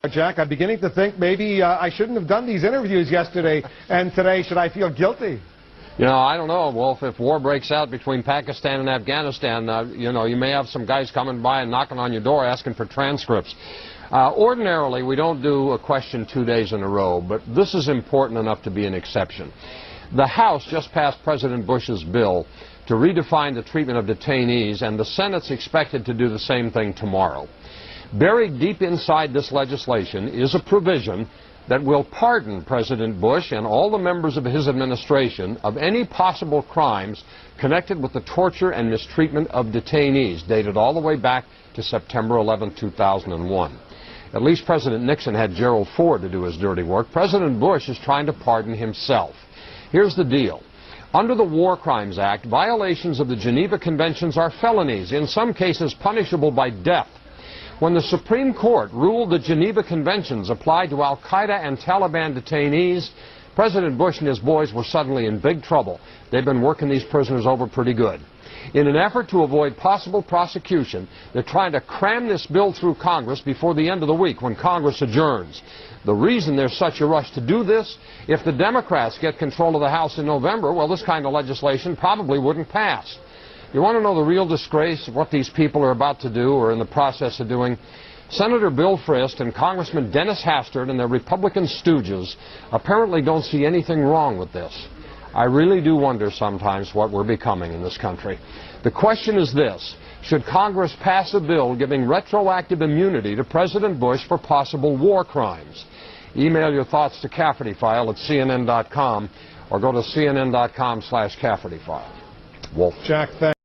Jack, I'm beginning to think maybe I shouldn't have done these interviews yesterday and today. Should I feel guilty? You know, I don't know, Wolf. If war breaks out between Pakistan and Afghanistan, you know, you may have some guys coming by and knocking on your door asking for transcripts. Ordinarily, we don't do a question 2 days in a row, but this is important enough to be an exception. The House just passed President Bush's bill to redefine the treatment of detainees, and the Senate's expected to do the same thing tomorrow. Buried deep inside this legislation is a provision that will pardon President Bush and all the members of his administration of any possible crimes connected with the torture and mistreatment of detainees, dated all the way back to September 11, 2001. At least President Nixon had Gerald Ford to do his dirty work. President Bush is trying to pardon himself. Here's the deal. Under the War Crimes Act, violations of the Geneva Conventions are felonies, in some cases punishable by death. When the Supreme Court ruled the Geneva Conventions applied to Al-Qaeda and Taliban detainees, President Bush and his boys were suddenly in big trouble. They've been working these prisoners over pretty good. In an effort to avoid possible prosecution, they're trying to cram this bill through Congress before the end of the week when Congress adjourns. The reason there's such a rush to do this, if the Democrats get control of the House in November, well, this kind of legislation probably wouldn't pass. You want to know the real disgrace of what these people are about to do or in the process of doing? Senator Bill Frist and Congressman Dennis Hastert and their Republican stooges apparently don't see anything wrong with this. I really do wonder sometimes what we're becoming in this country. The question is this: should Congress pass a bill giving retroactive immunity to President Bush for possible war crimes? Email your thoughts to CaffertyFile@CNN.com or go to CNN.com/CaffertyFile. Wolf. Jack, thanks.